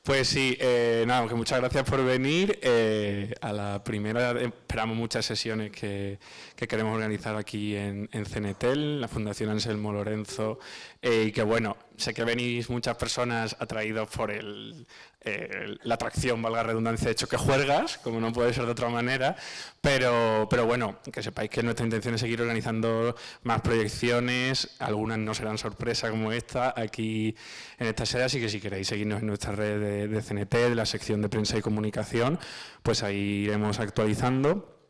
Pues sí, nada, que muchas gracias por venir. A la primera esperamos muchas sesiones que queremos organizar aquí en CNTEL, la Fundación Anselmo Lorenzo, y que bueno, sé que venís muchas personas atraídos por la atracción, valga la redundancia, de Choque Juergas, como no puede ser de otra manera, pero bueno, que sepáis que nuestra intención es seguir organizando más proyecciones, algunas no serán sorpresa como esta, aquí en esta sede, así que si queréis seguirnos en nuestra red de CNT, de la sección de prensa y comunicación, pues ahí iremos actualizando.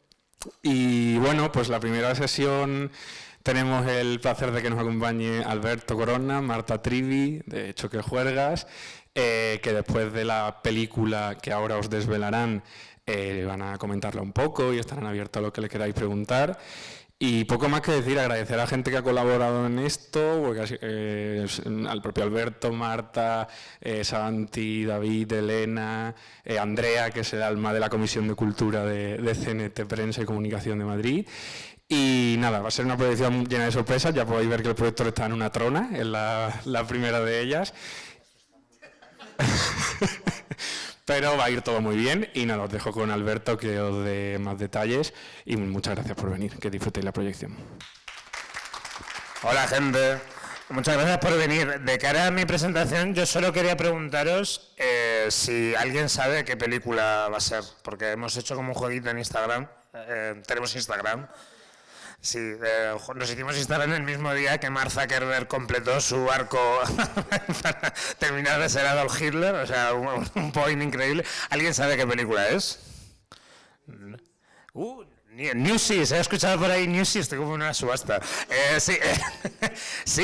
Y bueno, pues la primera sesión tenemos el placer de que nos acompañe Alberto Corona, Marta Trivi, de Choque Juergas, que después de la película que ahora os desvelarán, van a comentarla un poco y estarán abiertos a lo que le queráis preguntar. Y poco más que decir, agradecer a la gente que ha colaborado en esto, porque, al propio Alberto, Marta, Santi, David, Elena, Andrea, que es el alma de la Comisión de Cultura de CNT Prensa y Comunicación de Madrid. Y nada, va a ser una proyección llena de sorpresas, ya podéis ver que el proyector está en una trona, es la primera de ellas. Pero va a ir todo muy bien y nada, os dejo con Alberto que os dé más detalles y muchas gracias por venir, que disfrutéis la proyección. Hola gente, muchas gracias por venir. De cara a mi presentación yo solo quería preguntaros si alguien sabe qué película va a ser, porque hemos hecho como un jueguito en Instagram, tenemos Instagram. Sí, nos hicimos Instagram el mismo día que Mark Zuckerberg completó su arco para terminar de ser Adolf Hitler, o sea, un point increíble. ¿Alguien sabe qué película es? Newsies, he escuchado por ahí Newsies, estoy como en una subasta. Sí,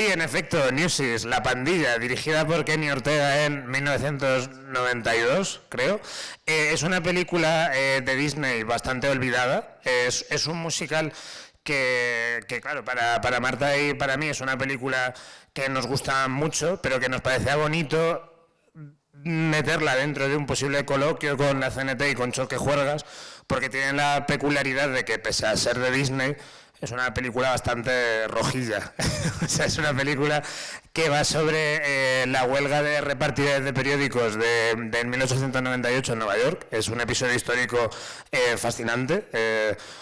en efecto, Newsies, La Pandilla, dirigida por Kenny Ortega en 1992, creo. Es una película de Disney bastante olvidada, es un musical que claro, para Marta y para mí es una película que nos gusta mucho, pero que nos parecía bonito meterla dentro de un posible coloquio con la CNT y con Choque Juergas, porque tienen la peculiaridad de que, pese a ser de Disney, es una película bastante rojilla. O sea, es una película que va sobre la huelga de repartidores de periódicos de 1898 en Nueva York. Es un episodio histórico fascinante.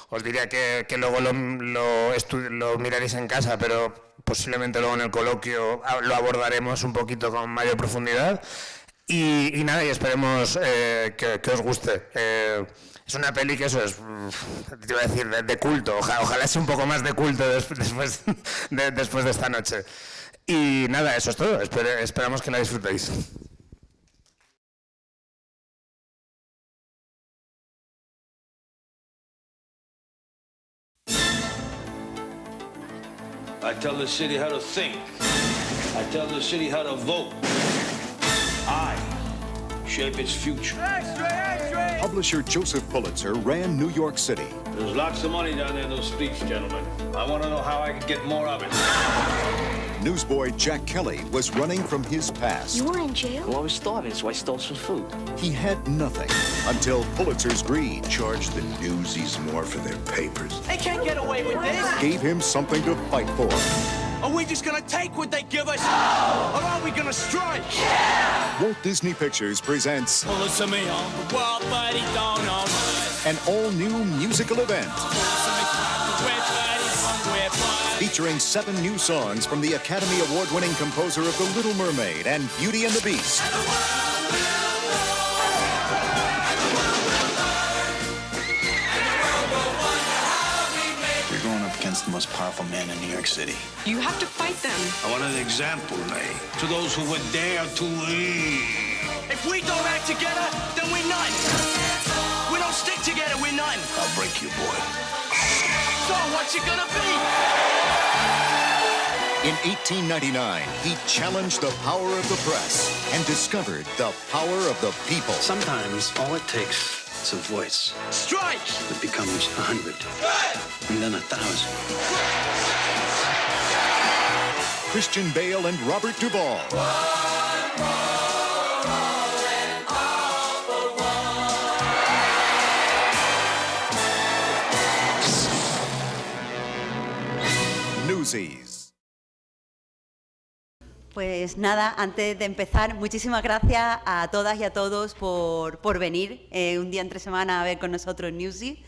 Os diría que luego lo miraréis en casa, pero posiblemente luego en el coloquio lo abordaremos un poquito con mayor profundidad. Y nada, y esperemos que os guste. Es una peli que eso es, te iba a decir, de culto. Ojalá sea un poco más de culto después de esta noche. Y nada, eso es todo. Esperamos que la disfrutéis. I tell the city how to think. I tell the city how to vote. I shape its future. Publisher Joseph Pulitzer ran New York City. There's lots of money down there in those streets, gentlemen. I want to know how I can get more of it. Newsboy Jack Kelly was running from his past. You were in jail? Well, I was starving, so I stole some food. He had nothing until Pulitzer's greed Charge the newsies more for their papers. They can't get away with this. gave him something to fight for. Are we just gonna take what they give us? Or are we gonna strike? Walt Disney Pictures presents an all-new musical event featuring 7 new songs from the Academy Award-winning composer of The Little Mermaid and Beauty and the Beast. You're going up against the most powerful man in New York City. You have to fight them. I want an example, May, to those who would dare to lead. If we don't act together, then we're none. We don't stick together, we're none. I'll break you, boy. So what's it gonna be? In 1899, he challenged the power of the press and discovered the power of the people. Sometimes all it takes is a voice Strike! that becomes 100, and then 1,000. Christian Bale and Robert Duvall. Newsies. Pues nada, antes de empezar, muchísimas gracias a todas y a todos por venir un día entre semana a ver con nosotros Newsy.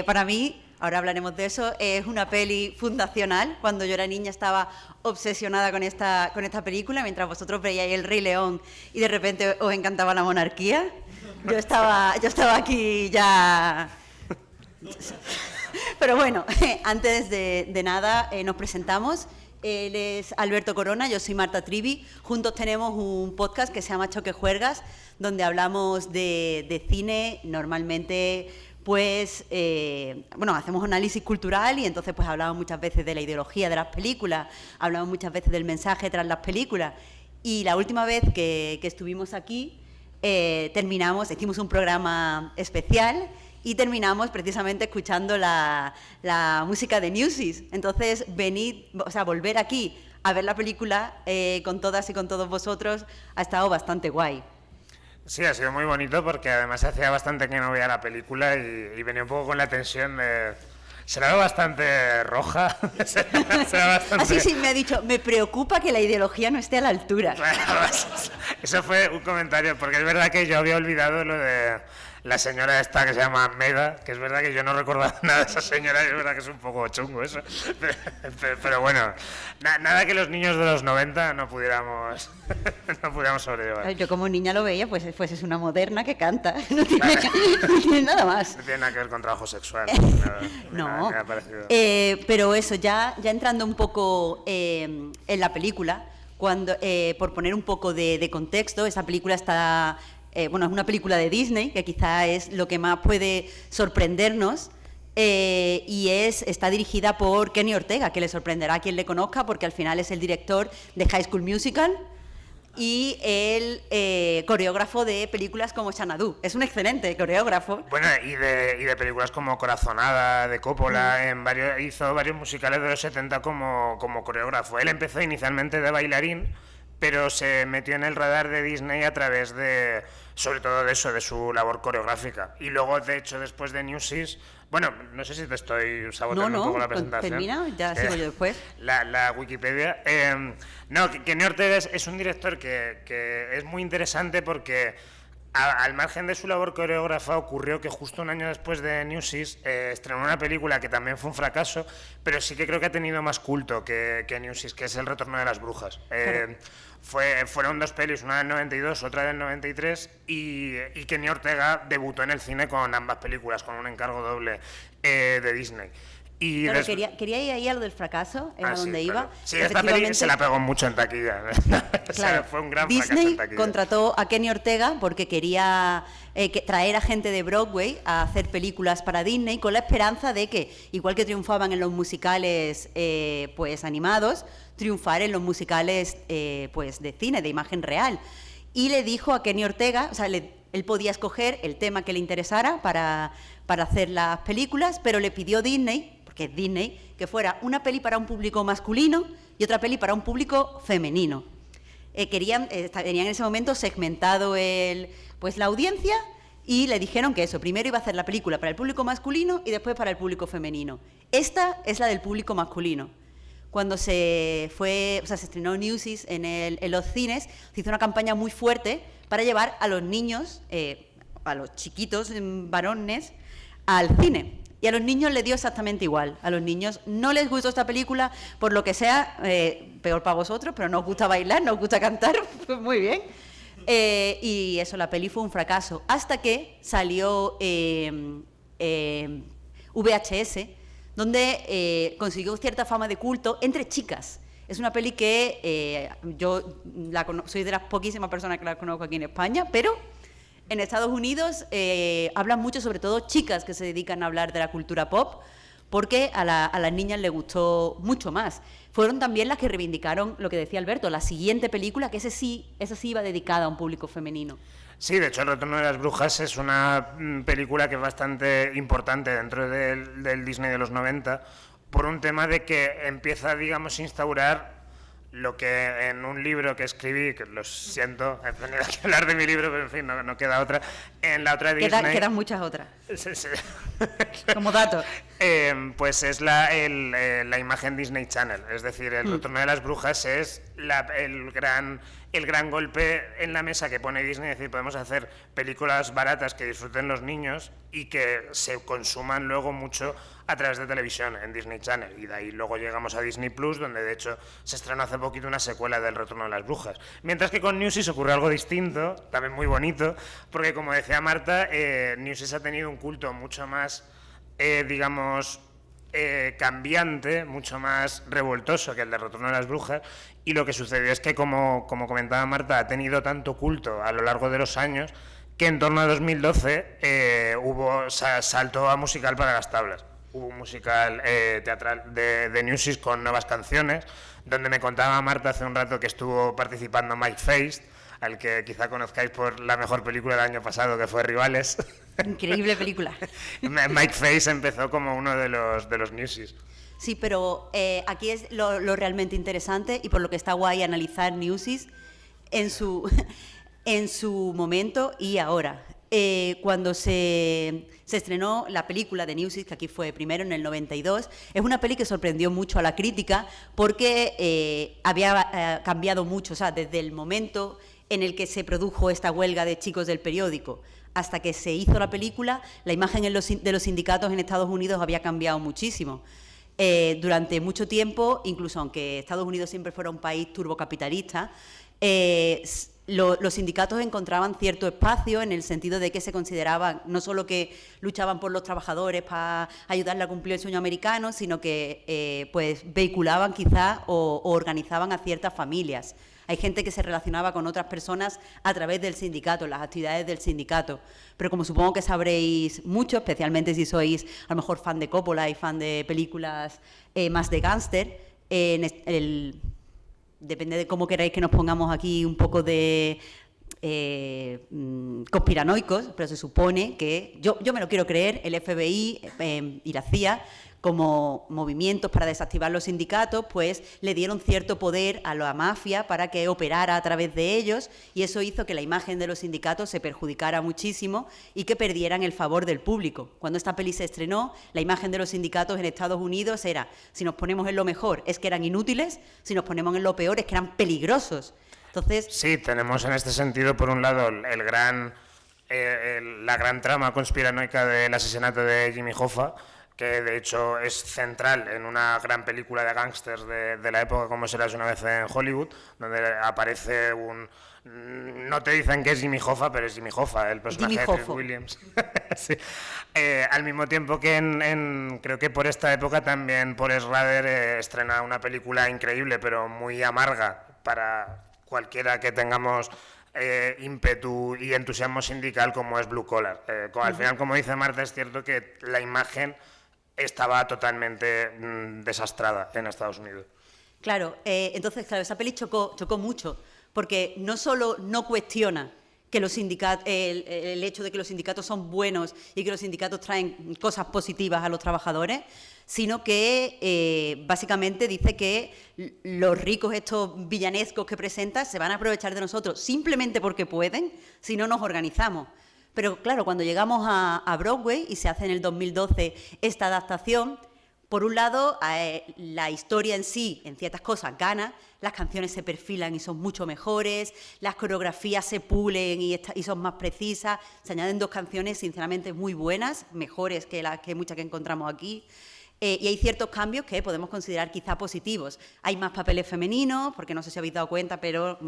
Para mí, ahora hablaremos de eso, es una peli fundacional. Cuando yo era niña estaba obsesionada con esta película, mientras vosotros veíais El Rey León y de repente os encantaba la monarquía. Yo estaba aquí ya... Pero bueno, antes de nada nos presentamos. Él es Alberto Corona, yo soy Marta Trivi. Juntos tenemos un podcast que se llama Choque Juergas, donde hablamos de cine. Normalmente, pues, hacemos análisis cultural y entonces pues hablamos muchas veces de la ideología de las películas, hablamos muchas veces del mensaje tras las películas. Y la última vez que estuvimos aquí, hicimos un programa especial y terminamos precisamente escuchando la música de Newsies. Entonces, volver aquí a ver la película con todas y con todos vosotros ha estado bastante guay. Sí, ha sido muy bonito porque además hacía bastante que no veía la película y venía un poco con la tensión de... Será bastante roja. Será bastante... Sí, me ha dicho, me preocupa que la ideología no esté a la altura. Eso fue un comentario, porque es verdad que yo había olvidado lo de la señora esta que se llama Meda, que es verdad que yo no recordaba nada de esa señora, y es verdad que es un poco chungo eso. Pero bueno, nada que los niños de los 90 no pudiéramos sobrellevar. Yo como niña lo veía, pues es una moderna que canta, no tiene nada más. No tiene nada que ver con trabajo sexual. No, me ha parecido. Pero eso, ya entrando un poco en la película, por poner un poco de contexto, esa película está... es una película de Disney, que quizá es lo que más puede sorprendernos, y está dirigida por Kenny Ortega, que le sorprenderá a quien le conozca, porque al final es el director de High School Musical y el coreógrafo de películas como Xanadu. Es un excelente coreógrafo. Bueno, y de películas como Corazonada, de Coppola, hizo varios musicales de los 70 como coreógrafo. Él empezó inicialmente de bailarín, pero se metió en el radar de Disney a través de, sobre todo de su labor coreográfica. Y luego, de hecho, después de Newsies, bueno, no sé si te estoy saboteando un poco la presentación. Termina, ya sigo yo después. La Wikipedia. Kenny Ortega es un director que es muy interesante porque, al margen de su labor coreógrafa, ocurrió que justo un año después de Newsies estrenó una película que también fue un fracaso, pero sí que creo que ha tenido más culto que Newsies, que es El Retorno de las Brujas. Fueron dos pelis, una del 92, otra del 93, y Kenny Ortega debutó en el cine con ambas películas, con un encargo doble de Disney. Claro, quería ir ahí a lo del fracaso, a donde iba. Claro. Sí, esta peli se la pegó mucho en taquilla. Claro, fue un gran Disney fracaso en taquilla. Contrató a Kenny Ortega porque quería traer a gente de Broadway a hacer películas para Disney, con la esperanza de que, igual que triunfaban en los musicales pues animados, triunfar en los musicales pues de cine, de imagen real. Y le dijo a Kenny Ortega, o sea, él podía escoger el tema que le interesara para hacer las películas, pero le pidió Disney, porque es Disney, que fuera una peli para un público masculino y otra peli para un público femenino. Tenían en ese momento segmentado la audiencia, y le dijeron que primero iba a hacer la película para el público masculino y después para el público femenino. Esta es la del público masculino. Cuando se estrenó Newsies en los cines, se hizo una campaña muy fuerte para llevar a los niños, a los chiquitos varones, al cine. Y a los niños les dio exactamente igual. A los niños no les gustó esta película, por lo que sea, peor para vosotros, pero nos gusta bailar, nos gusta cantar, pues muy bien. Y eso, la peli fue un fracaso. Hasta que salió VHS, donde consiguió cierta fama de culto entre chicas. Es una peli que yo soy de las poquísimas personas que la conozco aquí en España, pero en Estados Unidos hablan mucho, sobre todo chicas que se dedican a hablar de la cultura pop, porque a las niñas les gustó mucho más. Fueron también las que reivindicaron lo que decía Alberto, la siguiente película, que esa sí iba dedicada a un público femenino. Sí, de hecho, El Retorno de las Brujas es una película que es bastante importante dentro del Disney de los 90, por un tema de que empieza, digamos, a instaurar lo que en un libro que escribí, que lo siento, he tenido que hablar de mi libro, pero en fin, no queda otra, en la otra Disney... Quedan muchas otras. Sí. Como dato. Pues es la imagen Disney Channel, es decir, el Retorno de las Brujas es el gran golpe en la mesa que pone Disney, es decir, podemos hacer películas baratas que disfruten los niños y que se consuman luego mucho a través de televisión en Disney Channel, y de ahí luego llegamos a Disney Plus, donde de hecho se estrenó hace poquito una secuela del Retorno de las Brujas. Mientras que con Newsies ocurre algo distinto, también muy bonito, porque como decía Marta, Newsies ha tenido un culto mucho más, cambiante, mucho más revoltoso que el de Retorno de las Brujas, y lo que sucedió es que, como comentaba Marta, ha tenido tanto culto a lo largo de los años que en torno a 2012 saltó a musical para las tablas. Hubo un musical teatral de Newsies con nuevas canciones, donde me contaba Marta hace un rato que estuvo participando Mike Faist, al que quizá conozcáis por la mejor película del año pasado, que fue Rivales. Increíble película. Mike Faist empezó como uno de los Newsies. Sí, pero aquí es lo realmente interesante, y por lo que está guay analizar Newsies en su momento y ahora. Cuando se estrenó la película de Newsies, que aquí fue primero en el 92, es una peli que sorprendió mucho a la crítica porque había cambiado mucho, o sea, desde el momento en el que se produjo esta huelga de chicos del periódico hasta que se hizo la película, la imagen de los sindicatos en Estados Unidos había cambiado muchísimo. Durante mucho tiempo, incluso aunque Estados Unidos siempre fuera un país turbocapitalista, los sindicatos encontraban cierto espacio en el sentido de que se consideraban no solo que luchaban por los trabajadores para ayudarle a cumplir el sueño americano, sino que pues vehiculaban quizás o organizaban a ciertas familias. Hay gente que se relacionaba con otras personas a través del sindicato, las actividades del sindicato. Pero como supongo que sabréis mucho, especialmente si sois a lo mejor fan de Coppola y fan de películas más de gángster, depende de cómo queráis que nos pongamos aquí un poco de conspiranoicos, pero se supone que, yo me lo quiero creer, el FBI y la CIA, como movimientos para desactivar los sindicatos, pues le dieron cierto poder a la mafia para que operara a través de ellos, y eso hizo que la imagen de los sindicatos se perjudicara muchísimo y que perdieran el favor del público. Cuando esta peli se estrenó, la imagen de los sindicatos en Estados Unidos era, si nos ponemos en lo mejor, es que eran inútiles, si nos ponemos en lo peor, es que eran peligrosos. Entonces, sí, tenemos en este sentido, por un lado, la gran trama conspiranoica del asesinato de Jimmy Hoffa, que de hecho es central en una gran película de gángsters de la época, como serás una vez en Hollywood, donde aparece no te dicen que es Jimmy Hoffa, pero es Jimmy Hoffa, el personaje de Chris Williams. Sí. Al mismo tiempo que creo que por esta época también Paul Schrader estrena una película increíble, pero muy amarga para cualquiera que tengamos ímpetu y entusiasmo sindical, como es Blue Collar. Al final, como dice Marta, es cierto que la imagen estaba totalmente desastrada en Estados Unidos. Claro, entonces, esa peli chocó mucho, porque no solo no cuestiona que los sindicatos, el hecho de que los sindicatos son buenos y que los sindicatos traen cosas positivas a los trabajadores, sino que básicamente dice que los ricos, estos villanescos que presentan, se van a aprovechar de nosotros simplemente porque pueden, si no nos organizamos. Pero claro, cuando llegamos a Broadway y se hace en el 2012 esta adaptación, por un lado, la historia en sí, en ciertas cosas, gana, las canciones se perfilan y son mucho mejores, las coreografías se pulen y son más precisas, se añaden 2 canciones sinceramente muy buenas, mejores que muchas que encontramos aquí. Y hay ciertos cambios que podemos considerar quizá positivos. Hay más papeles femeninos, porque no sé si habéis dado cuenta, pero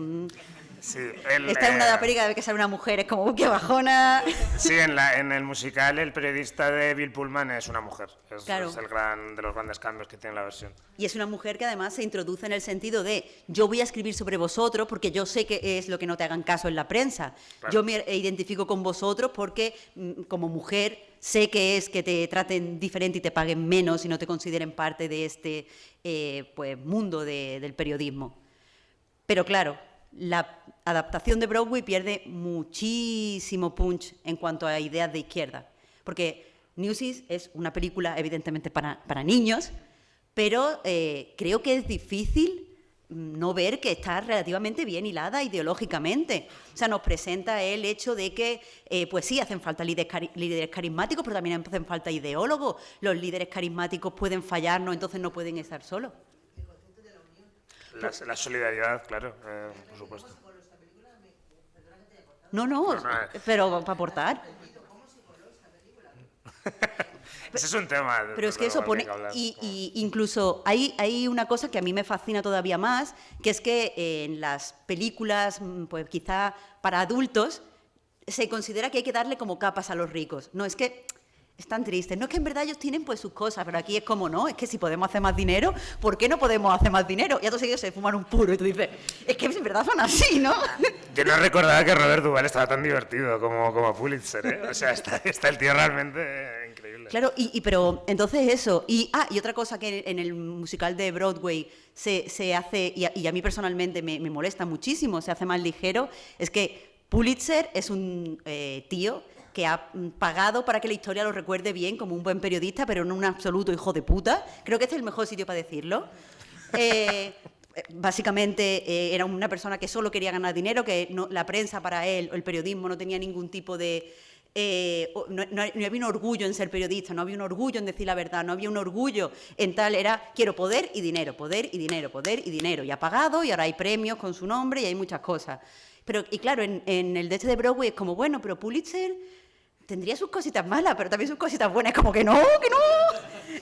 sí, esta es una de las películas de que sale una mujer, es como ¡qué bajona! Sí, en el musical el periodista de Bill Pullman es una mujer. Claro. Es de los grandes cambios que tiene la versión. Y es una mujer que además se introduce en el sentido de yo voy a escribir sobre vosotros porque yo sé que es lo que no te hagan caso en la prensa. Claro. Yo me identifico con vosotros porque como mujer sé que es que te traten diferente y te paguen menos y no te consideren parte de este pues, mundo del periodismo. Pero claro, la adaptación de Broadway pierde muchísimo punch en cuanto a ideas de izquierda, porque Newsies es una película evidentemente para niños, pero creo que es difícil no ver que está relativamente bien hilada ideológicamente. O sea, nos presenta el hecho de que, pues sí, hacen falta líderes carismáticos, pero también hacen falta ideólogos. Los líderes carismáticos pueden fallarnos, entonces no pueden estar solos. La solidaridad, claro, por supuesto. No, pero para aportar. Ese es un tema. Pero es que eso pone, y incluso hay una cosa que a mí me fascina todavía más, que es que en las películas, pues quizá para adultos, se considera que hay que darle como capas a los ricos. No, es que es tan triste. No, es que en verdad ellos tienen pues sus cosas, pero aquí es como no, es que si podemos hacer más dinero, ¿por qué no podemos hacer más dinero? Y a todos ellos se fuman un puro y tú dices, es que en verdad son así, ¿no? Yo no recordaba que Robert Duvall estaba tan divertido como Pulitzer, ¿eh? O sea, está el tío realmente increíble. Claro, pero entonces eso. Y otra cosa que en el musical de Broadway se hace, y a mí personalmente me molesta muchísimo, se hace más ligero, es que Pulitzer es un tío que ha pagado para que la historia lo recuerde bien como un buen periodista, pero no un absoluto hijo de puta. Creo que este es el mejor sitio para decirlo. Básicamente era una persona que solo quería ganar dinero, que la prensa para él, o el periodismo, no tenía ningún tipo de... no había un orgullo en ser periodista, no había un orgullo en decir la verdad, no había un orgullo en tal, era quiero poder y dinero, poder y dinero, poder y dinero. Y ha pagado y ahora hay premios con su nombre y hay muchas cosas. Y claro, en el de Broadway es como, bueno, pero Pulitzer tendría sus cositas malas, pero también sus cositas buenas, como que no.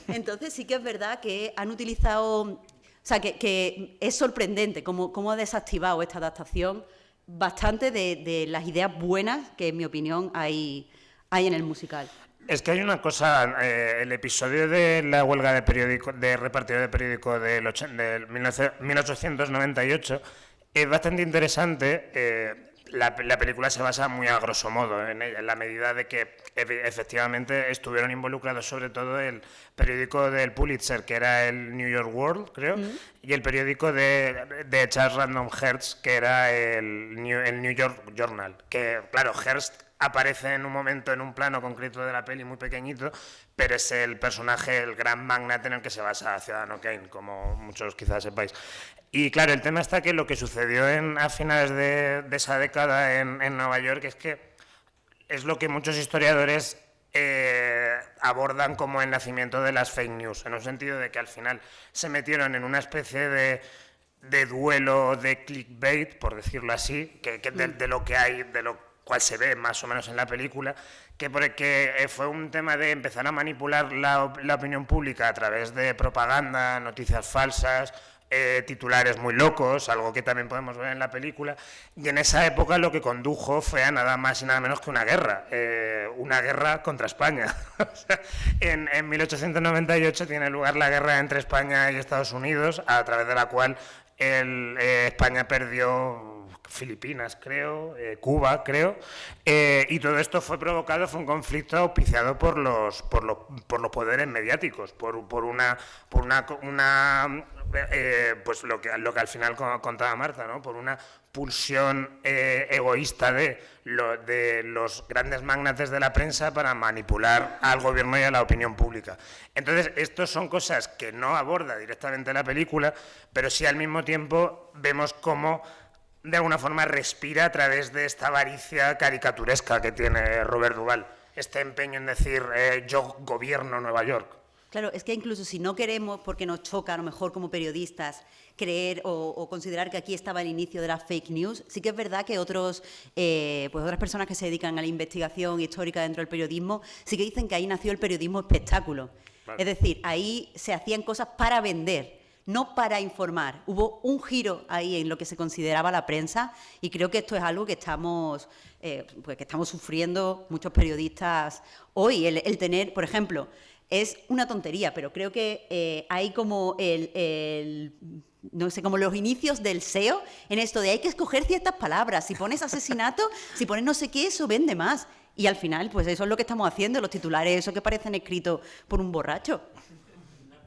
Entonces sí que es verdad que han utilizado, o sea, que es sorprendente cómo ha desactivado esta adaptación bastante de las ideas buenas que, en mi opinión, hay en el musical. Es que hay una cosa, el episodio de la huelga de repartidor de periódico del 1898 es bastante interesante. La película se basa muy a grosso modo en ella, en la medida de que efectivamente estuvieron involucrados sobre todo el periódico del Pulitzer, que era el New York World, creo, y el periódico de Charles Random Hearst, que era el New York Journal. Que, claro, Hearst aparece en un momento, en un plano concreto de la peli, muy pequeñito, pero es el personaje, el gran magnate en el que se basa Ciudadano Kane, como muchos quizás sepáis. Y claro, el tema está que lo que sucedió a finales de esa década en Nueva York es lo que muchos historiadores abordan como el nacimiento de las fake news, en un sentido de que al final se metieron en una especie de duelo de clickbait, por decirlo así, de lo que hay, de lo cual se ve más o menos en la película, porque fue un tema de empezar a manipular la opinión pública a través de propaganda, noticias falsas, titulares muy locos, algo que también podemos ver en la película, y en esa época lo que condujo fue a nada más y nada menos que una guerra contra España. O sea, en 1898 tiene lugar la guerra entre España y Estados Unidos, a través de la cual España perdió Filipinas, creo, Cuba, creo, y todo esto fue un conflicto auspiciado por los poderes mediáticos, por una pues lo que al final contaba Marta, ¿no? Por una pulsión egoísta de los grandes magnates de la prensa para manipular al gobierno y a la opinión pública. Entonces, estas son cosas que no aborda directamente la película, pero sí al mismo tiempo vemos cómo de alguna forma respira a través de esta avaricia caricaturesca que tiene Robert Duvall, este empeño en decir yo gobierno Nueva York. Claro, es que incluso si no queremos, porque nos choca a lo mejor como periodistas, creer o considerar que aquí estaba el inicio de las fake news, sí que es verdad que otras personas que se dedican a la investigación histórica dentro del periodismo, sí que dicen que ahí nació el periodismo espectáculo. Vale. Es decir, ahí se hacían cosas para vender, no para informar. Hubo un giro ahí en lo que se consideraba la prensa y creo que esto es algo que estamos sufriendo muchos periodistas hoy. El tener, por ejemplo, es una tontería, pero creo que hay como no sé, como los inicios del SEO en esto de hay que escoger ciertas palabras. Si pones asesinato, si pones no sé qué, eso vende más. Y al final, pues eso es lo que estamos haciendo, los titulares, eso que parecen escritos por un borracho. Una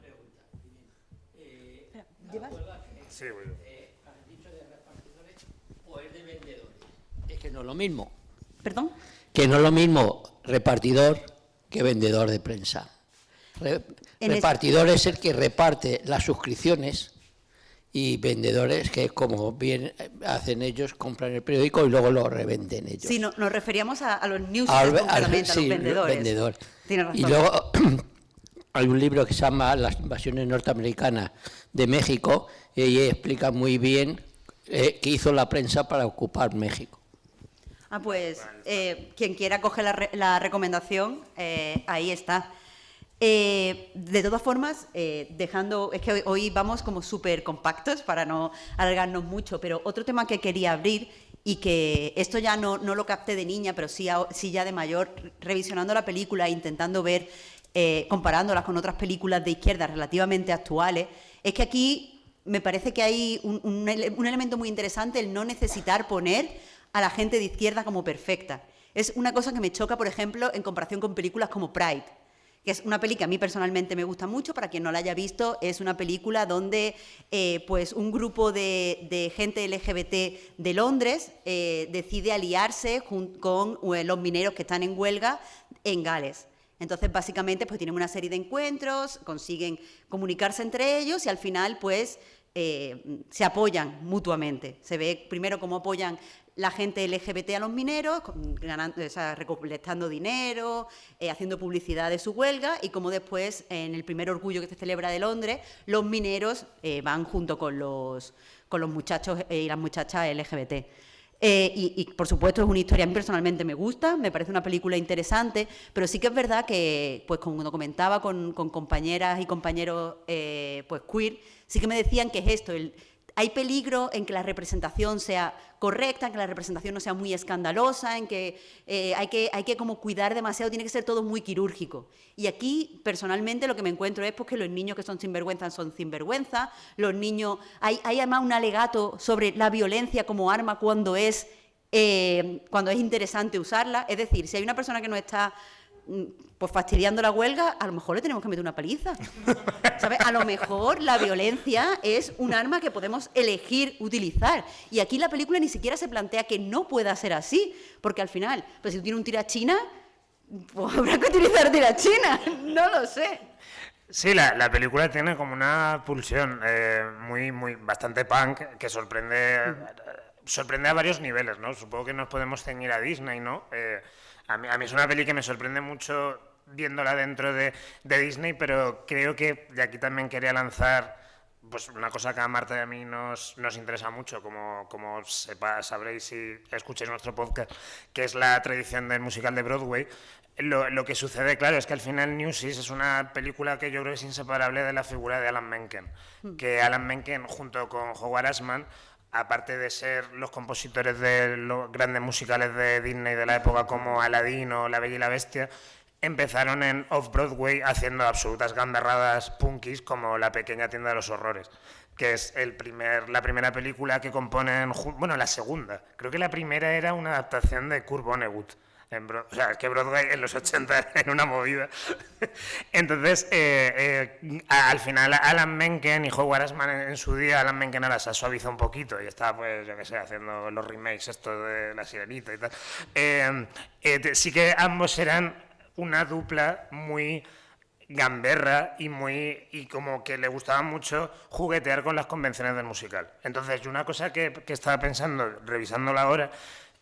pregunta. Sí, bueno. ¿Has dicho de repartidores o es de vendedores? Es que no es lo mismo. ¿Perdón? Que no es lo mismo repartidor que vendedor de prensa. Repartidor es el que reparte las suscripciones y vendedores, que como bien hacen ellos, compran el periódico y luego lo revenden ellos. Sí, nos referíamos a los newsletters, concretamente, a los vendedores. Vendedor. Tienes razón. Y luego hay un libro que se llama Las invasiones norteamericanas de México, y ahí explica muy bien qué hizo la prensa para ocupar México. Pues quien quiera coger la recomendación, ahí está. De todas formas, es que hoy vamos como súper compactos para no alargarnos mucho, pero otro tema que quería abrir, y que esto ya no lo capté de niña, pero sí ya de mayor, revisionando la película e intentando ver, comparándolas con otras películas de izquierda relativamente actuales, es que aquí me parece que hay un elemento muy interesante, el no necesitar poner a la gente de izquierda como perfecta. Es una cosa que me choca, por ejemplo, en comparación con películas como Pride, que es una peli que a mí personalmente me gusta mucho. Para quien no la haya visto, es una película donde pues un grupo de gente LGBT de Londres decide aliarse con los mineros que están en huelga en Gales. Entonces, básicamente, pues tienen una serie de encuentros, consiguen comunicarse entre ellos y al final, pues, se apoyan mutuamente. Se ve primero cómo apoyan la gente LGBT a los mineros, recolectando dinero, haciendo publicidad de su huelga, y como después, en el primer orgullo que se celebra de Londres, los mineros van junto con los muchachos y las muchachas LGBT. Y por supuesto es una historia, a mí personalmente me gusta, me parece una película interesante, pero sí que es verdad que, pues cuando comentaba con compañeras y compañeros pues queer, sí que me decían que es esto, hay peligro en que la representación sea correcta, en que la representación no sea muy escandalosa, en que hay que como cuidar demasiado, tiene que ser todo muy quirúrgico. Y aquí, personalmente, lo que me encuentro es pues, que los niños que son sinvergüenza, los niños... Hay además un alegato sobre la violencia como arma cuando es interesante usarla. Es decir, si hay una persona que no está pues fastidiando la huelga, a lo mejor le tenemos que meter una paliza, ¿sabes? A lo mejor la violencia es un arma que podemos elegir utilizar, y aquí la película ni siquiera se plantea que no pueda ser así, porque al final, pues si tú tienes un tirachina, pues habrá que utilizar tirachina, no lo sé. Sí, la película tiene como una pulsión bastante punk, que sorprende a varios niveles, ¿no? Supongo que nos podemos ceñir a Disney, ¿no? A mí es una peli que me sorprende mucho viéndola dentro de Disney, pero creo que de aquí también quería lanzar pues una cosa que a Marta y a mí nos interesa mucho, como sabréis si escucháis nuestro podcast, que es la tradición del musical de Broadway. Lo que sucede, claro, es que al final Newsies es una película que yo creo que es inseparable de la figura de Alan Menken, que Alan Menken junto con Howard Ashman, aparte de ser los compositores de los grandes musicales de Disney de la época como Aladdin o La Bella y la Bestia, empezaron en Off-Broadway haciendo absolutas gamberradas punkis como La Pequeña Tienda de los Horrores, que es la primera película que componen, bueno, la segunda. Creo que la primera era una adaptación de Kurt Vonnegut. O sea, es que Broadway en los 80 era una movida. Entonces, al final, Alan Menken y Howard Ashman en su día, Alan Menken ahora se suavizó un poquito y está, pues, yo qué sé, haciendo los remakes estos de La Sirenita y tal. Sí que ambos eran una dupla muy gamberra y como que le gustaba mucho juguetear con las convenciones del musical. Entonces, una cosa que estaba pensando, revisándola ahora,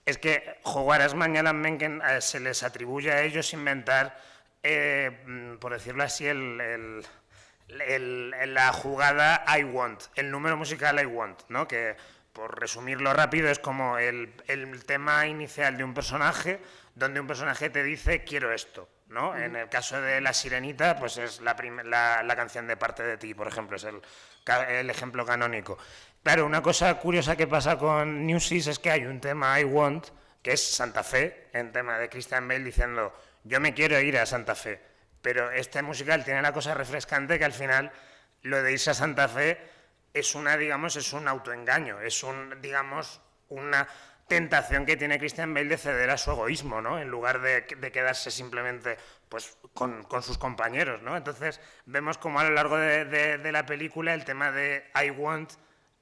es que Howard Ashman y Alan Menken se les atribuye a ellos inventar, por decirlo así, la jugada I Want, el número musical I Want, ¿no? Que, por resumirlo rápido, es como el tema inicial de un personaje, donde un personaje te dice quiero esto, ¿no? En el caso de La Sirenita, pues es la canción de Parte de ti, por ejemplo, es el ejemplo canónico. Claro, una cosa curiosa que pasa con Newsies es que hay un tema I Want, que es Santa Fe, en tema de Christian Bale diciendo yo me quiero ir a Santa Fe, pero este musical tiene la cosa refrescante que al final lo de irse a Santa Fe es un autoengaño, es una tentación que tiene Christian Bale de ceder a su egoísmo, ¿no? En lugar de quedarse simplemente pues con sus compañeros, ¿no? Entonces vemos como a lo largo de la película el tema de I Want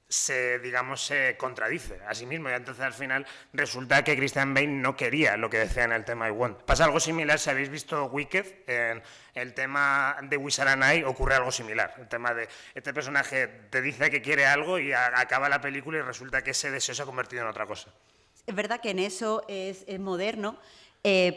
se contradice a sí mismo, y entonces al final resulta que Christian Bale no quería lo que decía en el tema I Want. Pasa algo similar, si habéis visto Wicked, en el tema de Wizard and I ocurre algo similar, el tema de este personaje te dice que quiere algo y acaba la película y resulta que ese deseo se ha convertido en otra cosa. Es verdad que en eso es moderno,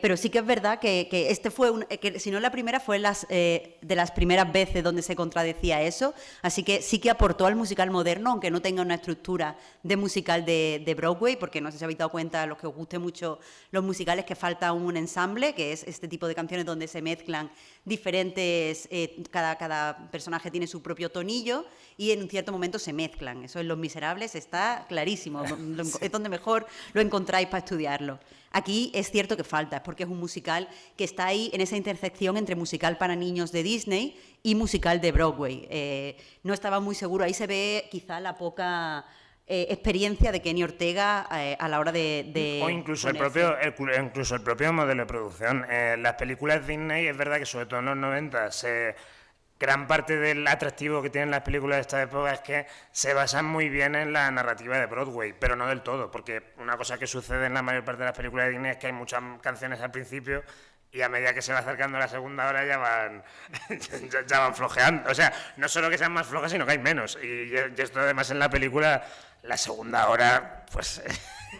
pero sí que es verdad que este fue, que si no la primera, fue de las primeras veces donde se contradecía eso, así que sí que aportó al musical moderno, aunque no tenga una estructura de musical de Broadway, porque no sé si habéis dado cuenta, a los que os guste mucho los musicales, que falta un ensamble, que es este tipo de canciones donde se mezclan diferentes, cada personaje tiene su propio tonillo y en un cierto momento se mezclan. Eso en Los Miserables está clarísimo, es donde mejor lo encontráis para estudiarlo. Aquí es cierto que falta, es porque es un musical que está ahí en esa intersección entre musical para niños de Disney y musical de Broadway. No estaba muy seguro, ahí se ve quizá la poca experiencia de Kenny Ortega a la hora de o incluso el propio modelo de producción. Las películas Disney, es verdad que sobre todo en los 90 gran parte del atractivo que tienen las películas de esta época es que se basan muy bien en la narrativa de Broadway, pero no del todo, porque una cosa que sucede en la mayor parte de las películas de Disney es que hay muchas canciones al principio y a medida que se va acercando la segunda hora ya van flojeando. O sea, no solo que sean más flojas, sino que hay menos. Y esto además en la película, la segunda hora, pues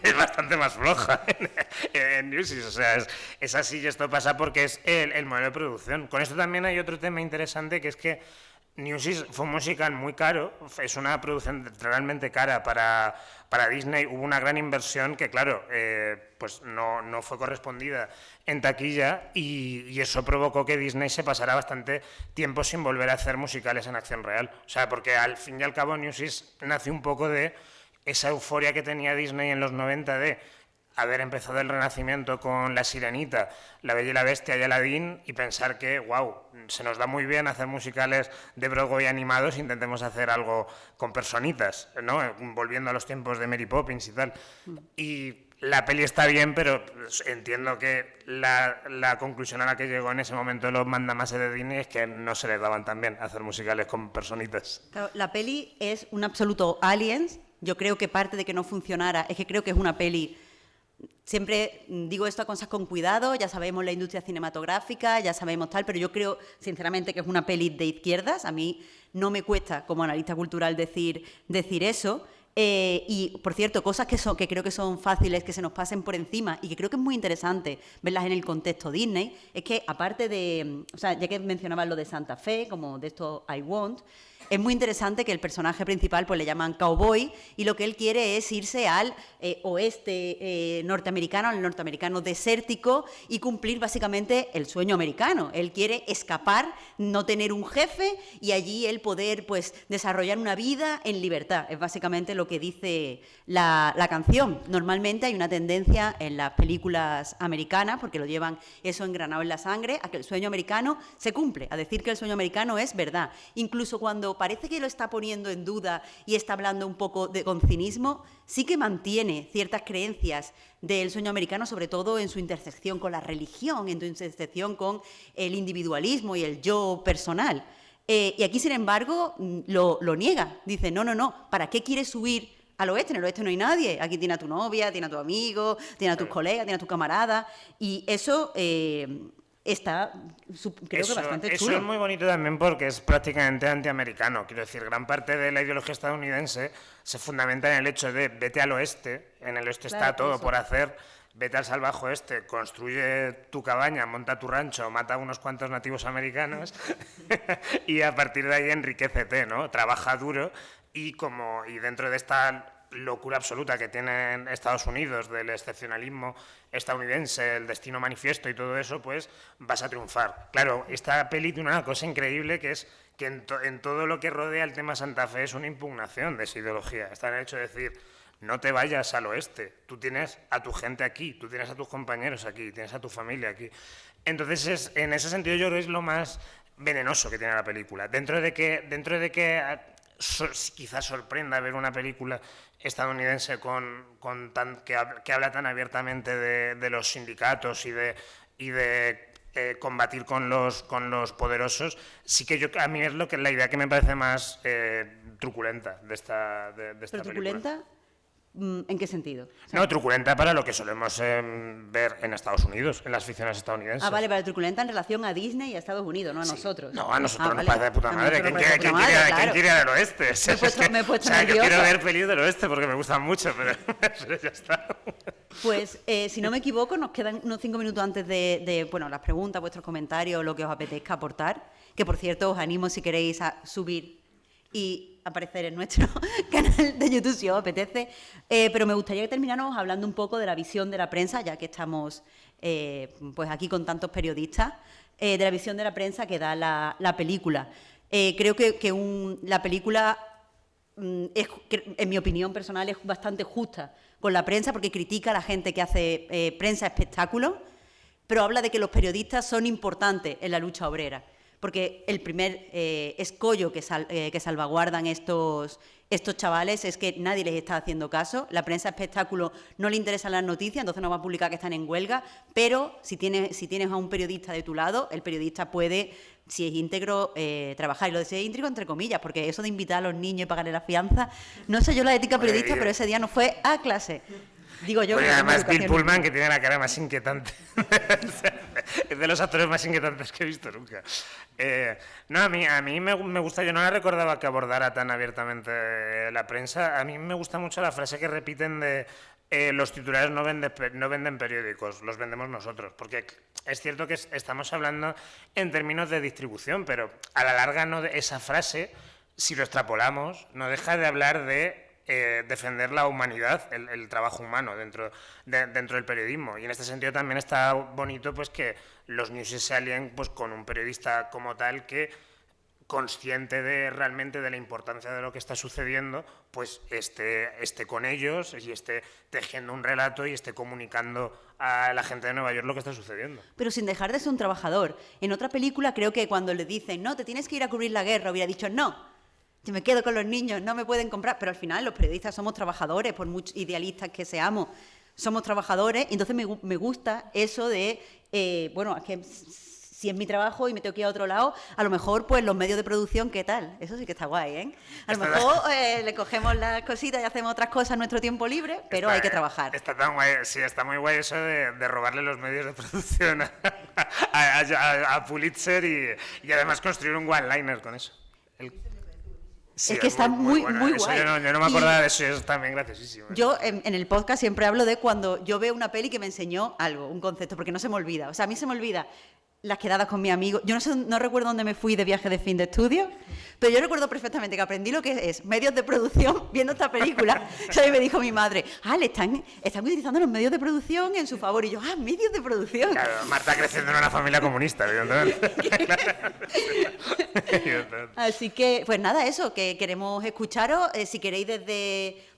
es bastante más floja en Newsies. O sea, es así, y esto pasa porque es el modelo de producción. Con esto también hay otro tema interesante, que es que Newsies fue un musical muy caro, es una producción realmente cara para Disney. Hubo una gran inversión que, claro, pues no fue correspondida en taquilla, y eso provocó que Disney se pasara bastante tiempo sin volver a hacer musicales en acción real. O sea, porque al fin y al cabo Newsies nació un poco de esa euforia que tenía Disney en los 90 de haber empezado el Renacimiento con La Sirenita, La Bella y la Bestia y Aladín, y pensar que, wow, se nos da muy bien hacer musicales de Broadway animados, intentemos hacer algo con personitas, ¿no? Volviendo a los tiempos de Mary Poppins y tal. Y la peli está bien, pero entiendo que la conclusión a la que llegó en ese momento los mandamases de Disney es que no se les daban tan bien hacer musicales con personitas. Claro, la peli es un absoluto Aliens. Yo creo que parte de que no funcionara es que creo que es una peli... Siempre digo esto a cosas con cuidado, ya sabemos la industria cinematográfica, ya sabemos tal, pero yo creo sinceramente que es una peli de izquierdas. A mí no me cuesta como analista cultural decir eso. Y, por cierto, cosas que creo que son fáciles que se nos pasen por encima y que creo que es muy interesante verlas en el contexto Disney, es que aparte de, o sea, ya que mencionabas lo de Santa Fe, como de esto I Want, es muy interesante que el personaje principal pues le llaman cowboy y lo que él quiere es irse al oeste norteamericano, al norteamericano desértico, y cumplir básicamente el sueño americano. Él quiere escapar, no tener un jefe y allí él poder pues desarrollar una vida en libertad. Es básicamente lo que dice la canción. Normalmente hay una tendencia en las películas americanas, porque lo llevan eso engranado en la sangre, a que el sueño americano se cumple, a decir que el sueño americano es verdad. Incluso cuando parece que lo está poniendo en duda y está hablando un poco con cinismo, sí que mantiene ciertas creencias del sueño americano, sobre todo en su intersección con la religión, en su intersección con el individualismo y el yo personal. Y aquí, sin embargo, lo niega. Dice, no, ¿para qué quieres huir al oeste? En el oeste no hay nadie. Aquí tiene a tu novia, tiene a tu amigo, tiene a tus colegas, tiene a tu camarada. Y eso... está, creo que bastante chulo. Eso es muy bonito también porque es prácticamente antiamericano. Quiero decir, gran parte de la ideología estadounidense se fundamenta en el hecho de vete al oeste, en el oeste está todo por hacer, vete al salvaje oeste, construye tu cabaña, monta tu rancho, mata a unos cuantos nativos americanos y a partir de ahí enriquécete, ¿no? Trabaja duro y dentro de esta locura absoluta que tienen Estados Unidos del excepcionalismo estadounidense, el destino manifiesto y todo eso, pues vas a triunfar. Claro, esta peli tiene una cosa increíble, que es que en todo lo que rodea el tema Santa Fe es una impugnación de esa ideología. Está en el hecho de decir, no te vayas al oeste, tú tienes a tu gente aquí, tú tienes a tus compañeros aquí, tienes a tu familia aquí. Entonces, en ese sentido yo creo que es lo más venenoso que tiene la película. Dentro de que quizás sorprenda ver una película estadounidense que habla tan abiertamente de los sindicatos y de combatir con los poderosos, sí que a mí es la idea que me parece más truculenta de esta ¿Pero película. truculenta? ¿En qué sentido? O sea, No, truculenta para lo que solemos ver en Estados Unidos, en las ficciones estadounidenses. vale, truculenta en relación a Disney y a Estados Unidos, no a nosotros. No, a nosotros nos vale. parece de puta A madre. nosotros ¿Quién nos parece de puta madre, quiere claro. ir al oeste? Me he puesto yo nerviosa. quiero ver pelis del oeste porque me gustan mucho, pero ya está. Pues, si no me equivoco, nos quedan unos 5 minutos antes de las preguntas, vuestros comentarios, lo que os apetezca aportar. Que, por cierto, os animo si queréis a subir y aparecer en nuestro canal de YouTube si os apetece. Pero me gustaría que termináramos hablando un poco de la visión de la prensa, ya que estamos pues aquí con tantos periodistas, de la visión de la prensa que da la película. Creo que la película, en mi opinión personal, es bastante justa con la prensa porque critica a la gente que hace prensa espectáculo, pero habla de que los periodistas son importantes en la lucha obrera. Porque el primer escollo que salvaguardan estos chavales es que nadie les está haciendo caso. La prensa espectáculo no le interesan las noticias, entonces no va a publicar que están en huelga, pero si tienes a un periodista de tu lado, el periodista puede, si es íntegro, trabajar. Y lo de ser íntegro entre comillas, porque eso de invitar a los niños y pagarle la fianza, no sé yo la ética periodista, pero ese día no fue a clase. Digo yo. Porque además Bill Pullman, que tiene la cara más inquietante. Es de los actores más inquietantes que he visto nunca. No, a mí me gusta, yo no la recordaba que abordara tan abiertamente la prensa. A mí me gusta mucho la frase que repiten de los titulares no venden periódicos, los vendemos nosotros. Porque es cierto que estamos hablando en términos de distribución, pero a la larga esa frase, si lo extrapolamos, no deja de hablar de defender la humanidad, el trabajo humano dentro del periodismo. Y en este sentido también está bonito pues que los news se alíen pues con un periodista como tal que, consciente realmente de la importancia de lo que está sucediendo, pues esté con ellos y esté tejiendo un relato y esté comunicando a la gente de Nueva York lo que está sucediendo. Pero sin dejar de ser un trabajador. En otra película creo que cuando le dicen, no, te tienes que ir a cubrir la guerra, hubiera dicho, no, yo me quedo con los niños, no me pueden comprar. Pero al final los periodistas somos trabajadores, por mucho idealistas que seamos, somos trabajadores. Y entonces me gusta eso de, es que si es mi trabajo y me tengo que ir a otro lado, a lo mejor pues los medios de producción, ¿qué tal? Eso sí que está guay, ¿eh? A lo mejor le cogemos las cositas y hacemos otras cosas en nuestro tiempo libre, pero hay que trabajar. Está tan guay, sí, está muy guay eso de robarle los medios de producción a Pulitzer y además construir un one-liner con eso. Sí, es que está muy guay. Yo no me acordaba de eso, eso es también graciosísimo. Yo en el podcast siempre hablo de cuando yo veo una peli que me enseñó algo, un concepto, porque no se me olvida. O sea, a mí se me olvida las quedadas con mi amigo. Yo no recuerdo dónde me fui de viaje de fin de estudio, pero yo recuerdo perfectamente que aprendí lo que es medios de producción viendo esta película. O sea, y me dijo mi madre, le están utilizando los medios de producción en su favor. Y yo, medios de producción. Claro, Marta creciendo en una familia comunista, evidentemente. Así que, pues nada, eso, que queremos escucharos. Si queréis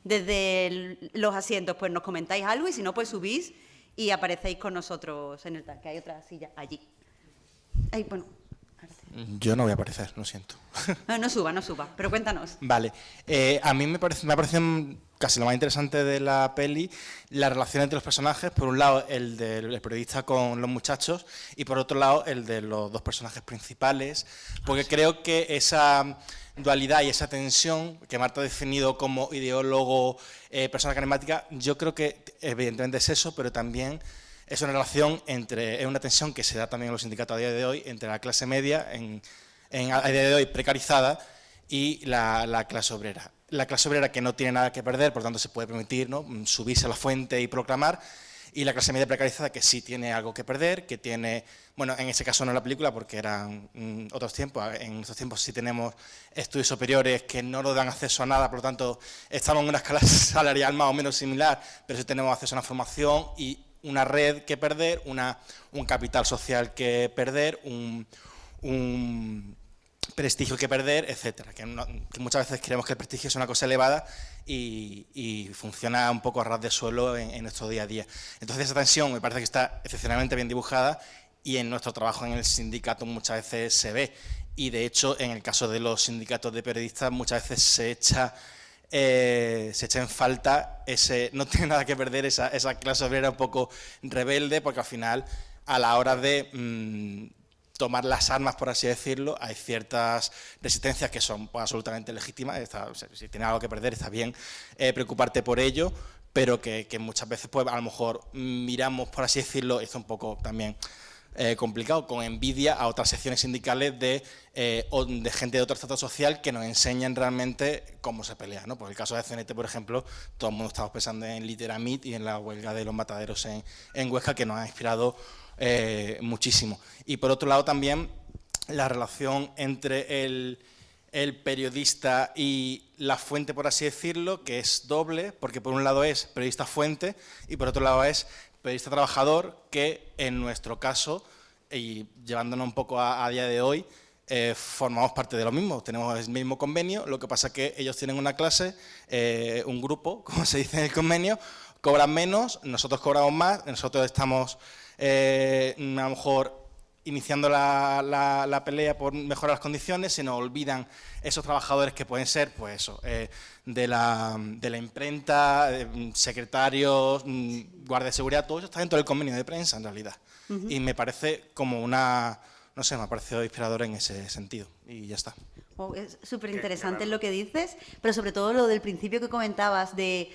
desde los asientos, pues nos comentáis algo, y si no, pues subís y aparecéis con nosotros en el tanque. Hay otra silla allí. Yo no voy a aparecer, lo siento. No suba, pero cuéntanos. Vale, a mí me ha parecido casi lo más interesante de la peli las relaciones de los personajes. Por un lado, el del periodista con los muchachos, y por otro lado, el de los dos personajes principales, porque creo que esa dualidad y esa tensión que Marta ha definido como ideólogo, persona carismática, yo creo que evidentemente es eso, pero también es una relación es una tensión que se da también en los sindicatos a día de hoy entre la clase media, a día de hoy precarizada, y la clase obrera. La clase obrera que no tiene nada que perder, por tanto se puede permitir, ¿no?, subirse a la fuente y proclamar, y la clase media precarizada que sí tiene algo que perder, que tiene, bueno, en ese caso no en la película porque eran otros tiempos, en estos tiempos sí tenemos estudios superiores que no nos dan acceso a nada, por lo tanto estamos en una escala salarial más o menos similar, pero sí tenemos acceso a una formación y una red que perder, un capital social que perder, un prestigio que perder, etcétera. Que muchas veces creemos que el prestigio es una cosa elevada y funciona un poco a ras de suelo en nuestro día a día. Entonces esa tensión me parece que está excepcionalmente bien dibujada, y en nuestro trabajo en el sindicato muchas veces se ve. Y de hecho, en el caso de los sindicatos de periodistas, muchas veces se echa en falta no tiene nada que perder esa clase obrera un poco rebelde, porque al final a la hora de tomar las armas, por así decirlo, hay ciertas resistencias que son pues, absolutamente legítimas. Si tienes algo que perder, está bien preocuparte por ello, pero que muchas veces pues, a lo mejor miramos, por así decirlo, esto un poco también complicado, con envidia a otras secciones sindicales de gente de otro estrato social que nos enseñan realmente cómo se pelea, ¿no? Pues el caso de CNT, por ejemplo, todo el mundo estamos pensando en Literamit y en la huelga de los mataderos en Huesca, que nos ha inspirado muchísimo. Y por otro lado también la relación entre el periodista y la fuente, por así decirlo, que es doble, porque por un lado es periodista fuente y por otro lado es periodista trabajador, que en nuestro caso, y llevándonos un poco a día de hoy, formamos parte de lo mismo, tenemos el mismo convenio, lo que pasa es que ellos tienen una clase, un grupo, como se dice en el convenio, cobran menos, nosotros cobramos más, nosotros estamos a lo mejor iniciando la pelea por mejorar las condiciones, se nos olvidan esos trabajadores que pueden ser, pues eso, de la imprenta, secretarios, guardia de seguridad, todo eso está dentro del convenio de prensa en realidad. Y me parece como no sé, me ha parecido inspirador en ese sentido y ya está. Oh, es súper interesante lo que dices, pero sobre todo lo del principio que comentabas de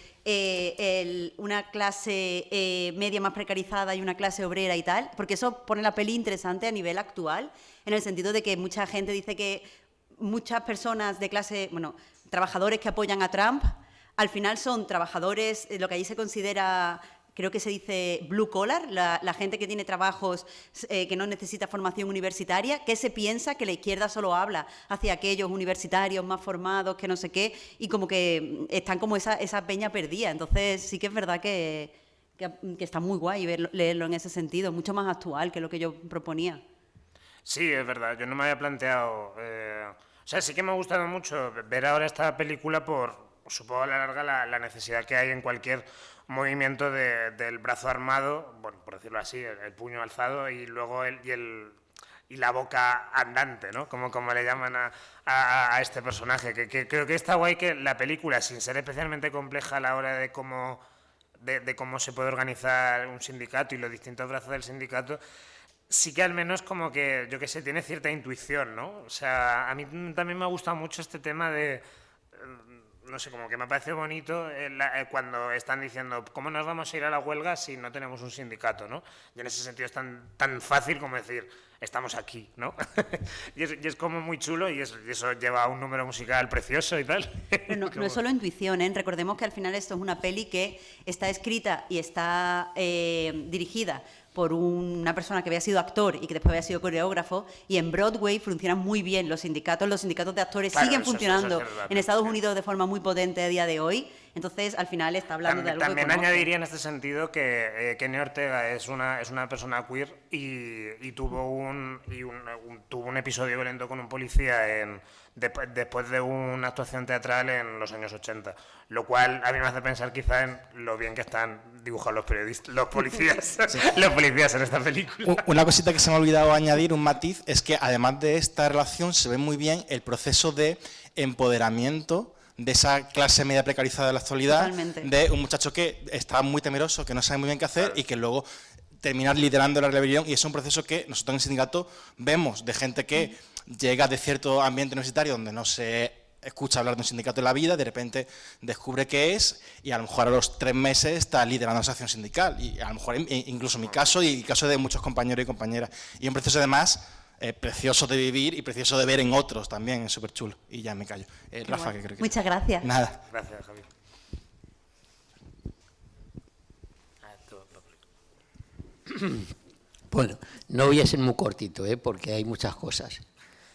una clase media más precarizada y una clase obrera y tal, porque eso pone la peli interesante a nivel actual, en el sentido de que mucha gente dice que muchas personas de clase, bueno, trabajadores que apoyan a Trump, al final son trabajadores, lo que allí se considera, creo que se dice blue collar, la gente que tiene trabajos que no necesita formación universitaria, que se piensa que la izquierda solo habla hacia aquellos universitarios más formados, que no sé qué, y como que están como esa peña perdida. Entonces sí que es verdad que está muy guay leerlo en ese sentido, mucho más actual que lo que yo proponía. Sí, es verdad, yo no me había planteado... o sea, sí que me ha gustado mucho ver ahora esta película por, supongo a la larga, la necesidad que hay en cualquier movimiento del brazo armado, bueno, por decirlo así, el puño alzado y luego y la boca andante, ¿no? Como le llaman a este personaje, que creo que está guay que la película, sin ser especialmente compleja a la hora de cómo se puede organizar un sindicato y los distintos brazos del sindicato, sí que al menos como que, yo qué sé, tiene cierta intuición, ¿no? O sea, a mí también me ha gustado mucho este tema de... no sé, como que me parece bonito cuando están diciendo ¿cómo nos vamos a ir a la huelga si no tenemos un sindicato, ¿no? Y en ese sentido es tan fácil como decir estamos aquí, ¿no? y es como muy chulo y eso lleva a un número musical precioso y tal. Pero no es solo intuición, ¿eh? Recordemos que al final esto es una peli que está escrita y está dirigida por una persona que había sido actor y que después había sido coreógrafo, y en Broadway funcionan muy bien los sindicatos de actores, claro, siguen funcionando en Estados Unidos de forma muy potente a día de hoy, entonces al final está hablando de algo también que añadiría en este sentido que Kenny Ortega es una persona queer y tuvo un episodio violento con un policía después de una actuación teatral en los años 80, lo cual a mí me hace pensar quizá en lo bien que están dibujados los policías, sí. Los policías en esta película. Una cosita que se me ha olvidado añadir, un matiz, es que además de esta relación se ve muy bien el proceso de empoderamiento de esa clase media precarizada de la actualidad. Totalmente. De un muchacho que está muy temeroso, que no sabe muy bien qué hacer, claro, y que luego terminar liderando la rebelión, y es un proceso que nosotros en el sindicato vemos de gente que llega de cierto ambiente universitario donde no se escucha hablar de un sindicato en la vida, de repente descubre qué es y a lo mejor a los 3 meses está liderando esa acción sindical, y a lo mejor incluso mi caso y el caso de muchos compañeros y compañeras, y un proceso además precioso de vivir y precioso de ver en otros también, es súper chulo. Y ya me callo. Rafa, que creo que... Muchas gracias. Nada. Gracias, Javier. Bueno, no voy a ser muy cortito, porque hay muchas cosas.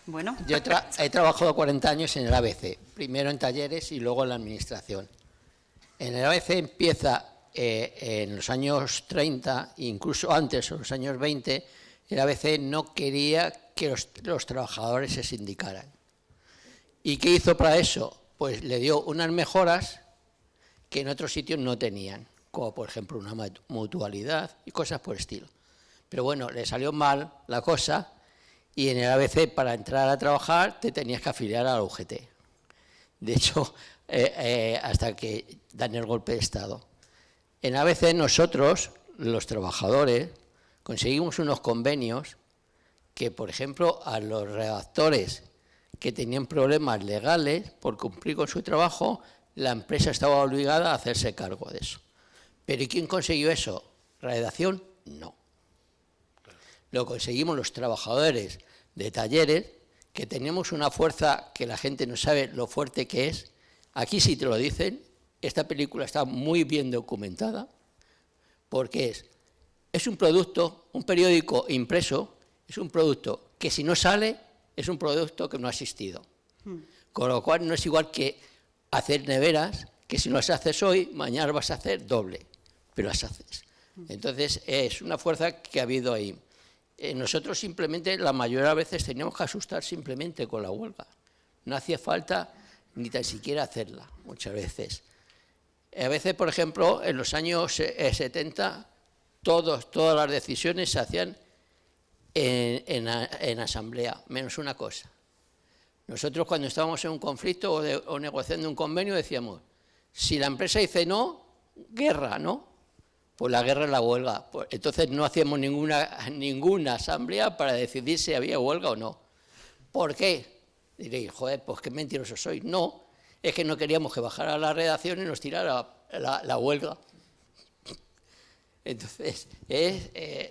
Bueno. Yo he trabajado 40 años en el ABC, primero en talleres y luego en la administración. En el ABC empieza en los años 30, incluso antes, en los años 20, el ABC no quería que los trabajadores se sindicaran. ¿Y qué hizo para eso? Pues le dio unas mejoras que en otros sitios no tenían, como por ejemplo una mutualidad y cosas por el estilo. Pero bueno, le salió mal la cosa y en el ABC para entrar a trabajar te tenías que afiliar a la UGT. De hecho, hasta que dan el golpe de Estado. En ABC nosotros, los trabajadores, conseguimos unos convenios que, por ejemplo, a los redactores que tenían problemas legales por cumplir con su trabajo, la empresa estaba obligada a hacerse cargo de eso. ¿Pero y quién consiguió eso? ¿La redacción? No. Lo conseguimos los trabajadores de talleres, que tenemos una fuerza que la gente no sabe lo fuerte que es. Aquí sí te lo dicen, esta película está muy bien documentada, porque es un producto, un periódico impreso, es un producto que si no sale, es un producto que no ha existido. Con lo cual no es igual que hacer neveras, que si no las haces hoy, mañana vas a hacer doble, pero las haces. Entonces es una fuerza que ha habido ahí. Nosotros simplemente, la mayoría de las veces, teníamos que asustar simplemente con la huelga. No hacía falta ni tan siquiera hacerla, muchas veces. A veces, por ejemplo, en los años 70, todas las decisiones se hacían en asamblea, menos una cosa. Nosotros, cuando estábamos en un conflicto o negociando un convenio, decíamos, si la empresa dice no, guerra, ¿no? Pues la guerra es la huelga. Pues entonces no hacíamos ninguna asamblea para decidir si había huelga o no. ¿Por qué? Diréis, joder, pues qué mentirosos sois. No, es que no queríamos que bajara la redacción y nos tirara la huelga. Entonces,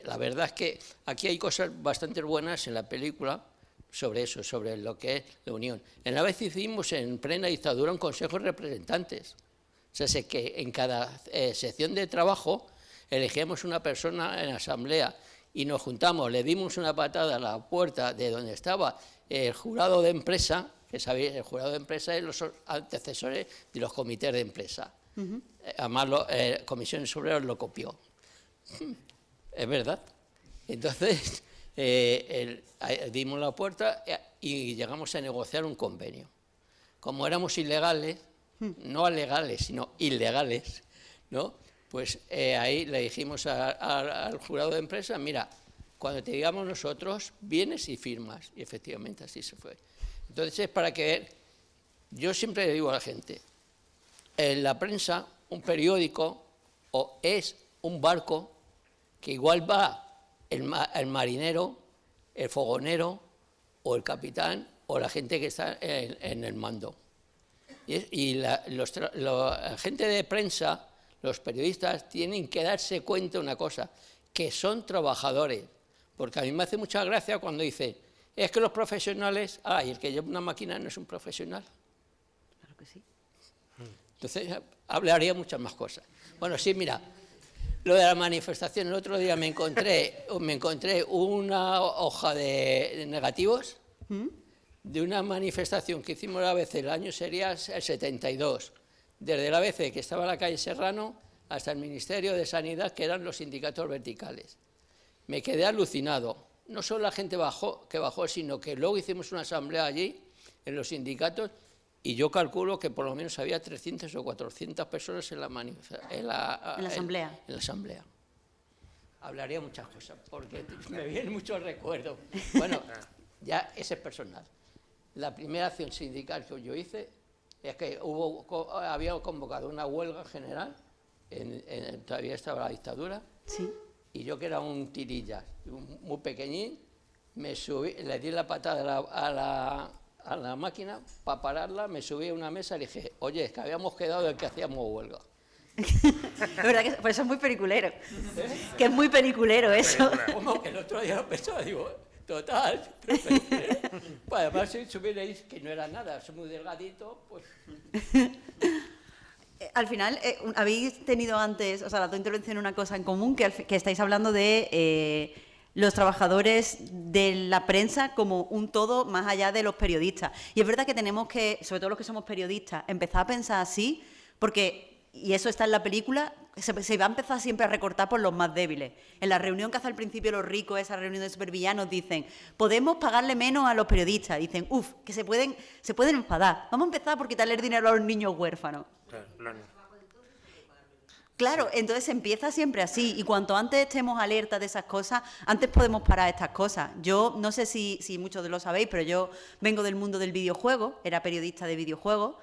la verdad es que aquí hay cosas bastante buenas en la película sobre eso, sobre lo que es la unión. En la vez hicimos en plena dictadura un consejo de representantes. O sea, sé que en cada sección de trabajo elegíamos una persona en asamblea y nos juntamos, le dimos una patada a la puerta de donde estaba el jurado de empresa, que sabéis, el jurado de empresa es los antecesores de los comités de empresa. Además, Comisiones Obreras lo copió. Es verdad. Entonces, dimos la puerta y llegamos a negociar un convenio. Como éramos ilegales, no legales, sino ilegales, ¿no? Pues ahí le dijimos al jurado de empresa, mira, cuando te digamos nosotros, vienes y firmas. Y efectivamente así se fue. Entonces es para que, yo siempre le digo a la gente, en la prensa, un periódico o es un barco que igual va el marinero, el fogonero o el capitán o la gente que está en el mando. Y la gente de prensa, los periodistas, tienen que darse cuenta de una cosa, que son trabajadores. Porque a mí me hace mucha gracia cuando dicen, es que los profesionales, y el que lleva una máquina no es un profesional. Claro que sí. Entonces, hablaría muchas más cosas. Bueno, sí, mira, lo de la manifestación, el otro día me encontré una hoja de negativos de una manifestación que hicimos la ABC, el año sería el 72, desde la ABC, que estaba en la calle Serrano, hasta el Ministerio de Sanidad, que eran los sindicatos verticales. Me quedé alucinado. No solo la gente que bajó, sino que luego hicimos una asamblea allí, en los sindicatos, y yo calculo que por lo menos había 300 o 400 personas en la asamblea. Hablaría muchas cosas, porque me vienen muchos recuerdos. Bueno, ya ese es personal. La primera acción sindical que yo hice es que había convocado una huelga general, todavía estaba la dictadura, sí. Y yo, que era un tirilla, muy pequeñín, me subí, le di la patada a la máquina para pararla, me subí a una mesa y le dije, oye, es que habíamos quedado en que hacíamos huelga. Es verdad que por eso es muy peliculero. Que es muy peliculero eso. Como que el otro día lo pensaba, digo, total, pero pues además si supierais que no era nada, soy muy delgadito, pues... Al final, habéis tenido antes, o sea, las dos intervenciones, una cosa en común, que estáis hablando de los trabajadores de la prensa como un todo más allá de los periodistas. Y es verdad que tenemos que, sobre todo los que somos periodistas, empezar a pensar así, porque, y eso está en la película, se va a empezar siempre a recortar por los más débiles. En la reunión que hace al principio los ricos, esa reunión de supervillanos, dicen, podemos pagarle menos a los periodistas. Dicen, que se pueden enfadar. Vamos a empezar por quitarle el dinero a los niños huérfanos. Claro, entonces empieza siempre así, y cuanto antes estemos alerta de esas cosas, antes podemos parar estas cosas. Yo no sé si muchos de lo sabéis, pero yo vengo del mundo del videojuego, era periodista de videojuegos,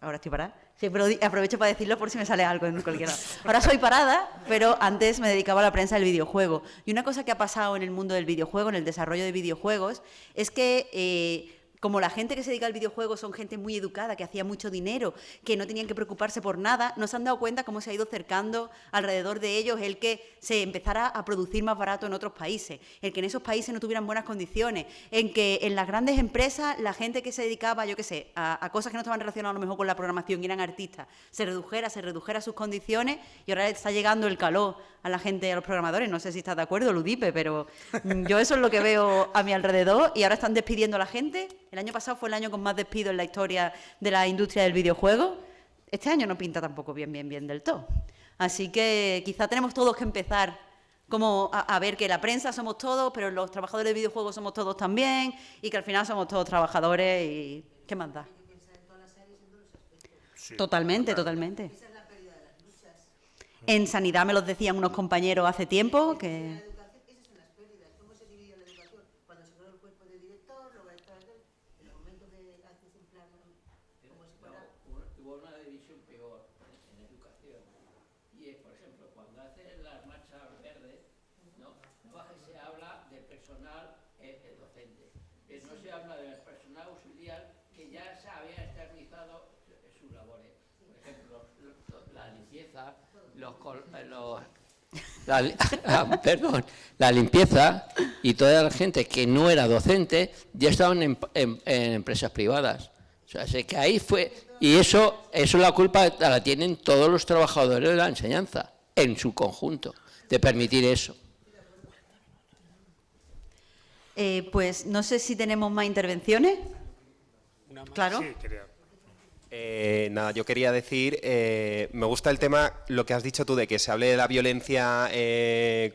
ahora estoy parada, Sí, pero aprovecho para decirlo por si me sale algo en cualquiera. Ahora soy parada, pero antes me dedicaba a la prensa del videojuego. Y una cosa que ha pasado en el mundo del videojuego, en el desarrollo de videojuegos, es que como la gente que se dedica al videojuego son gente muy educada, que hacía mucho dinero, que no tenían que preocuparse por nada, no se han dado cuenta cómo se ha ido cercando alrededor de ellos el que se empezara a producir más barato en otros países, el que en esos países no tuvieran buenas condiciones, en que en las grandes empresas la gente que se dedicaba, yo qué sé, a cosas que no estaban relacionadas a lo mejor con la programación y eran artistas, se redujera sus condiciones, y ahora está llegando el calor a la gente, a los programadores. No sé si estás de acuerdo, Ludipe, pero yo eso es lo que veo a mi alrededor, y ahora están despidiendo a la gente. El año pasado fue el año con más despidos en la historia de la industria del videojuego. Este año no pinta tampoco bien del todo. Así que quizá tenemos todos que empezar como a ver que la prensa somos todos, pero los trabajadores de videojuegos somos todos también, y que al final somos todos trabajadores y... ¿Qué más da? Sí, totalmente. En sanidad me los decían unos compañeros hace tiempo que... La limpieza y toda la gente que no era docente ya estaban en empresas privadas. O sea, sé que ahí fue, y eso la culpa la tienen todos los trabajadores de la enseñanza, en su conjunto, de permitir eso. Pues no sé si tenemos más intervenciones. Claro. Sí, nada, yo quería decir, me gusta el tema, lo que has dicho tú, de que se hable de la violencia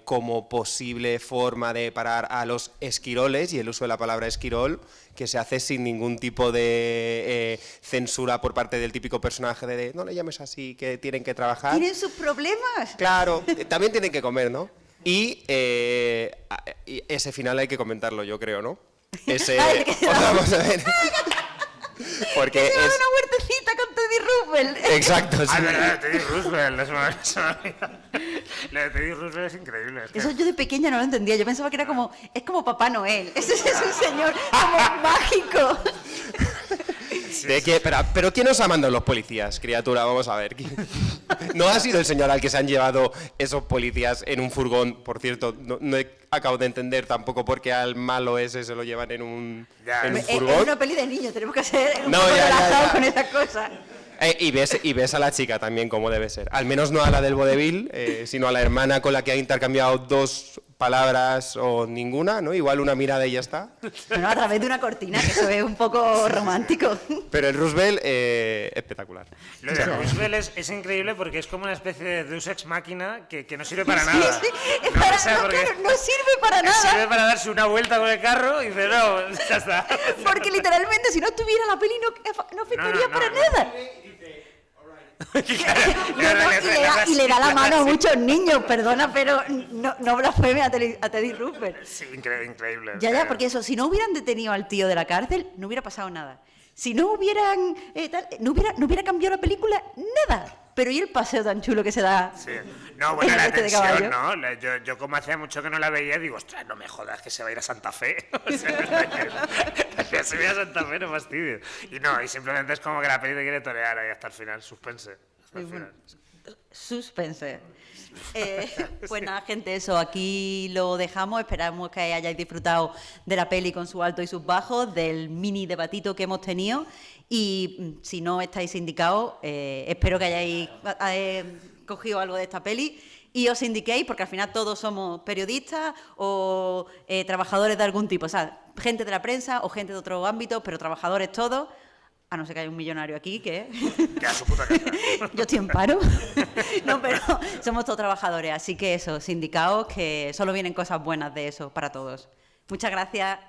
como posible forma de parar a los esquiroles, y el uso de la palabra esquirol, que se hace sin ningún tipo de censura por parte del típico personaje de no le llames así, que tienen que trabajar. ¿Tienen sus problemas? Claro, también tienen que comer, ¿no? Y ese final hay que comentarlo, yo creo, ¿no? Vamos a ver. Porque es una huertecita con Teddy Roosevelt. Exacto, sí. Verdad, Teddy Roosevelt. Lo de Teddy Roosevelt es increíble. Eso yo de pequeña no lo entendía. Yo pensaba que era como... Es como Papá Noel. Ese es un señor como mágico. Pero ¿quién os ha mandado los policías, criatura? Vamos a ver. ¿No ha sido el señor al que se han llevado esos policías en un furgón? Por cierto, no acabo de entender tampoco por qué al malo ese se lo llevan en un furgón. Es una peli de niños, tenemos que ser un poco relajados con esas cosas. Y ves a la chica también como debe ser. Al menos no a la del vodevil, sino a la hermana con la que ha intercambiado 2 palabras o ninguna, ¿no? Igual una mirada y ya está. Bueno, a través de una cortina, que eso es un poco romántico. Pero el Roosevelt, espectacular. Lo de Roosevelt es increíble porque es como una especie de Deus Ex Machina que no sirve para nada. Sí, no sirve para nada. Sirve para darse una vuelta con el carro y dice, no, ya está. Porque literalmente, si no estuviera la peli, no afectaría para nada. Y le da la mano a muchos niños, perdona, pero no blasfeme a Teddy Roosevelt. Sí, increíble. Ya, porque eso, si no hubieran detenido al tío de la cárcel, no hubiera pasado nada. Si no hubieran no hubiera cambiado la película, nada. Pero ¿y el paseo tan chulo que se da? Sí. No, bueno, la tensión, ¿no? Yo como hacía mucho que no la veía, digo, ostras, no me jodas que se va a ir a Santa Fe. O sea, se va a ir a Santa Fe, no fastidies. Y simplemente es como que la peli te quiere torear ahí hasta el final, suspense. Suspense. Pues nada, gente, eso, aquí lo dejamos. Esperamos que hayáis disfrutado de la peli con sus altos y sus bajos, del mini debatito que hemos tenido. Y si no estáis sindicados, espero que hayáis cogido algo de esta peli y os indiquéis, porque al final todos somos periodistas o trabajadores de algún tipo, o sea, gente de la prensa o gente de otro ámbito, pero trabajadores todos. A no ser que haya un millonario aquí, que... Ya, su puta casa. Yo estoy en paro. No, pero somos todos trabajadores, así que eso, sindicados, que solo vienen cosas buenas de eso para todos. Muchas gracias.